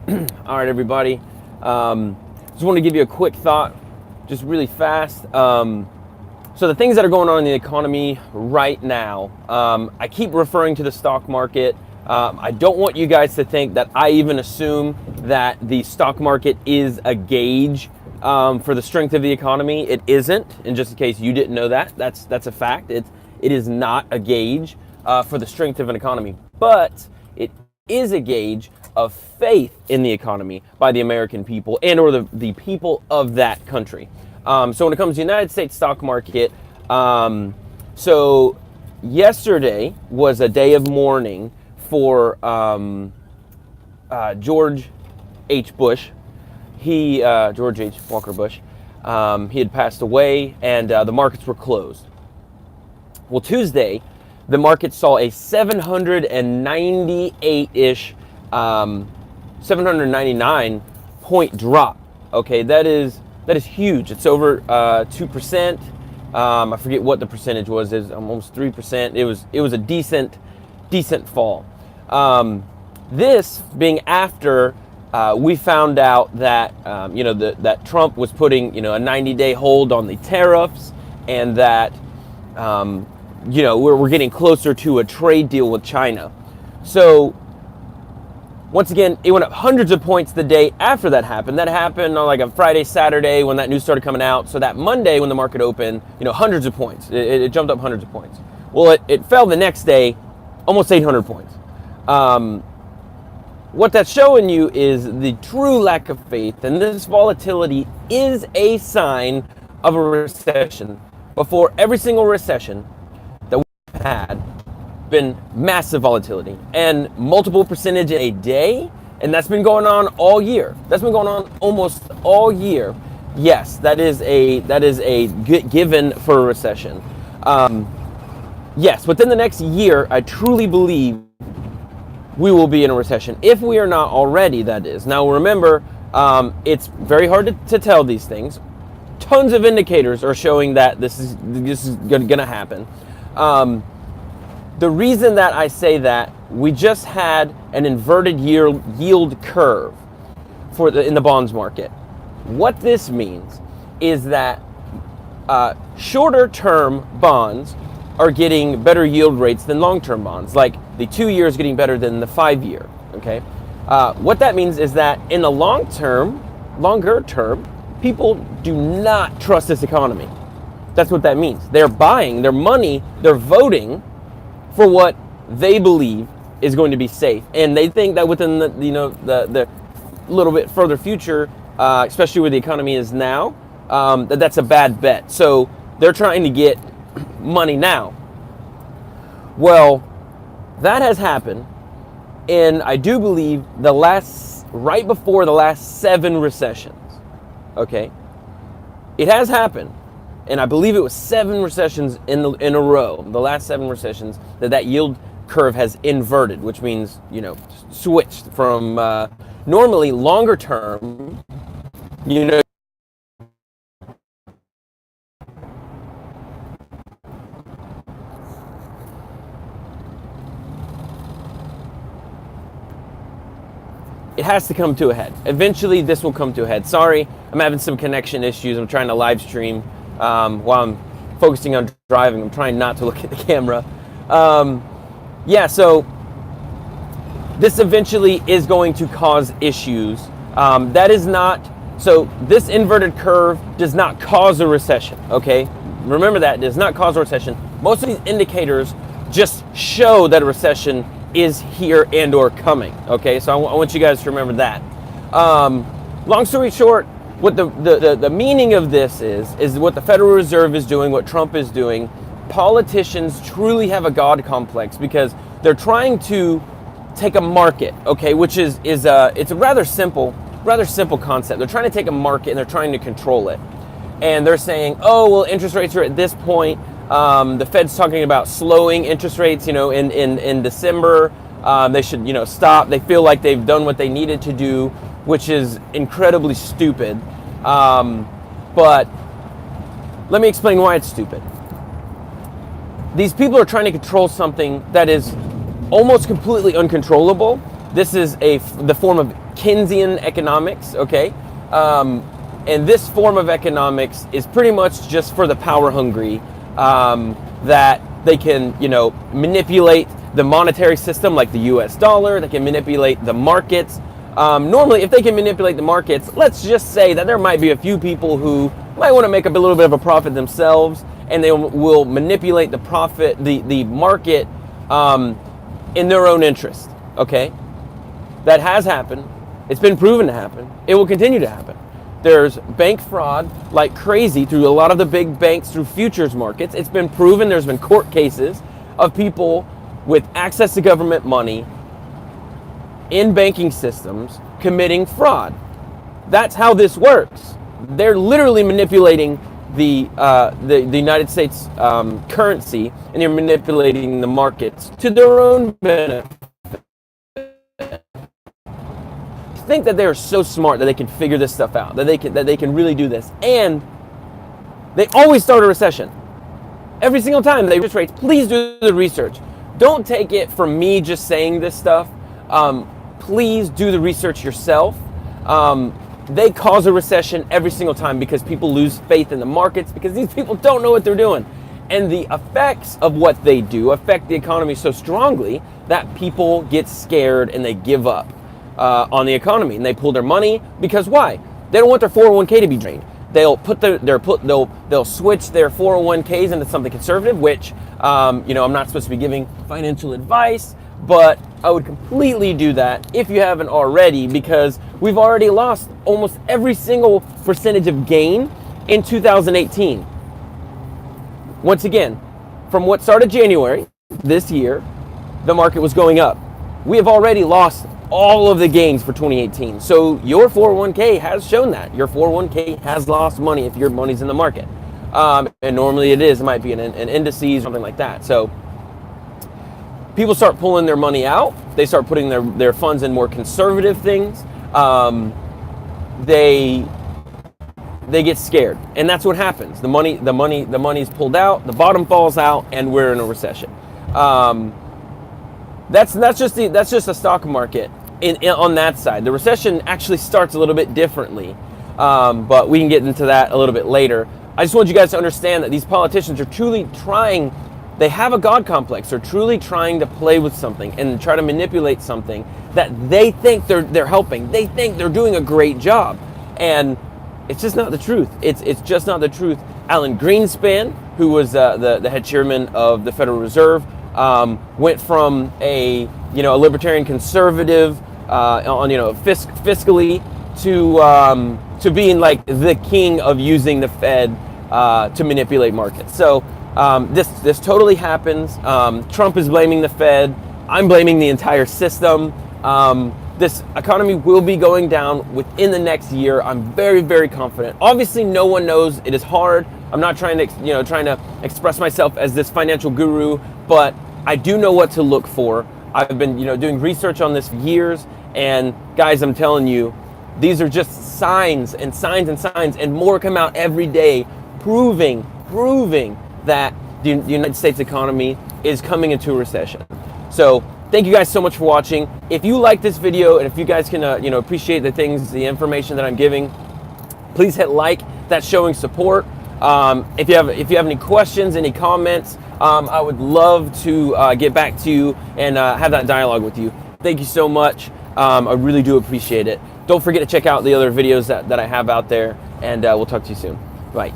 All right, everybody. Just want to give you a quick thought, just really fast. So the things that are going on in the economy right now, I keep referring to the stock market. I don't want you guys to think that I even assume that the stock market is a gauge for the strength of the economy. It isn't, and just in case you didn't know that, that's a fact. It is not a gauge for the strength of an economy, but it is a gauge of faith in the economy by the American people and or the people of that country. So when it comes to the United States stock market, so yesterday was a day of mourning for George H. Bush. George H. Walker Bush. He had passed away, and the markets were closed. Well, Tuesday, the market saw a 798-ish, 799 point drop. Okay, that is huge. It's over 2%. I forget what the percentage was. It's almost 3%. It was a decent fall. This being after we found out that that Trump was putting a 90-day hold on the tariffs, and that we're getting closer to a trade deal with China. So once again, it went up hundreds of points the day after that happened. That happened on like a Friday, Saturday when that news started coming out. So that Monday when the market opened, hundreds of points. It jumped up hundreds of points. Well, it fell the next day, almost 800 points. What that's showing you is the true lack of faith, and this volatility is a sign of a recession. Before every single recession that we've had, been massive volatility and multiple percentage a day, and that's been going on all year. That's been going on almost all year. Yes, that is a given for a recession. Yes, within the next year, I truly believe we will be in a recession, if we are not already, that is. Now remember, it's very hard to tell these things. Tons of indicators are showing that this is going to happen. The reason that I say that, we just had an inverted yield curve in the bonds market. What this means is that shorter term bonds are getting better yield rates than long-term bonds. Like the 2 year is getting better than the 5 year. Okay, what that means is that in the longer term, people do not trust this economy. That's what that means. They're buying their money, they're voting for what they believe is going to be safe, and they think that within the little bit further future, especially where the economy is now, that's a bad bet. So they're trying to get money now. Well, that has happened, and I do believe right before the last 7 recessions. Okay, it has happened. And I believe it was 7 recessions in a row, the last 7 recessions, that yield curve has inverted, which means, switched from normally longer term, it has to come to a head. Eventually, this will come to a head. Sorry, I'm having some connection issues. I'm trying to live stream while I'm focusing on driving. I'm trying not to look at the camera. So this eventually is going to cause issues. So this inverted curve does not cause a recession, okay? Remember that, it does not cause a recession. Most of these indicators just show that a recession is here and or coming, okay? So I want you guys to remember that. Long story short, what the meaning of this is what the Federal Reserve is doing, what Trump is doing. Politicians truly have a God complex because they're trying to take a market, okay, which is it's a rather simple concept. They're trying to take a market and they're trying to control it. And they're saying, oh, well, interest rates are at this point. The Fed's talking about slowing interest rates, in December. They should, stop. They feel like they've done what they needed to do, which is incredibly stupid. But let me explain why it's stupid. These people are trying to control something that is almost completely uncontrollable, This is the form of Keynesian economics, okay? And this form of economics is pretty much just for the power hungry, that they can, manipulate the monetary system like the US dollar. They can manipulate the markets. Normally, if they can manipulate the markets, let's just say that there might be a few people who might want to make up a little bit of a profit themselves, and they will manipulate the profit, the market, in their own interest, okay? That has happened. It's been proven to happen. It will continue to happen. There's bank fraud like crazy through a lot of the big banks through futures markets. It's been proven. There's been court cases of people with access to government money in banking systems committing fraud. That's how this works. They're literally manipulating the United States currency, and they're manipulating the markets to their own benefit. Think that they are so smart that they can figure this stuff out, that they can really do this, and they always start a recession. Every single time they raise rates. Please do the research. Don't take it from me just saying this stuff. Please do the research yourself. They cause a recession every single time because people lose faith in the markets, because these people don't know what they're doing. And the effects of what they do affect the economy so strongly that people get scared and they give up on the economy, and they pull their money because why? They don't want their 401k to be drained. They'll they'll switch their 401ks into something conservative, which I'm not supposed to be giving financial advice, but I would completely do that if you haven't already, because we've already lost almost every single percentage of gain in 2018. Once again, from what started January this year, the market was going up. We have already lost all of the gains for 2018. So your 401k has shown that. Your 401k has lost money if your money's in the market. And normally it might be an indices or something like that. So people start pulling their money out. They start putting their funds in more conservative things. They get scared, and that's what happens. The money's pulled out, the bottom falls out, and we're in a recession. That's just a stock market on that side. The recession actually starts a little bit differently, but we can get into that a little bit later. I just want you guys to understand that these politicians are truly trying. They have a God complex. They're truly trying to play with something and try to manipulate something that they think they're helping. They think they're doing a great job, and it's just not the truth. It's just not the truth. Alan Greenspan, who was the head chairman of the Federal Reserve, went from a libertarian conservative fiscally to being like the king of using the Fed to manipulate markets. So this totally happens. Trump is blaming the Fed. I'm blaming the entire system. This economy will be going down within the next year. I'm very, very confident. Obviously, no one knows. It is hard. I'm not trying to express myself as this financial guru, but I do know what to look for. I've been, doing research on this for years, and guys, I'm telling you, these are just signs and signs and signs, and more come out every day, proving that the United States economy is coming into a recession. So thank you guys so much for watching. If you like this video, and if you guys can, appreciate the information that I'm giving, please hit like. That's showing support. If you have any questions, any comments, I would love to get back to you and have that dialogue with you. Thank you so much. I really do appreciate it. Don't forget to check out the other videos that I have out there, and we'll talk to you soon. Bye.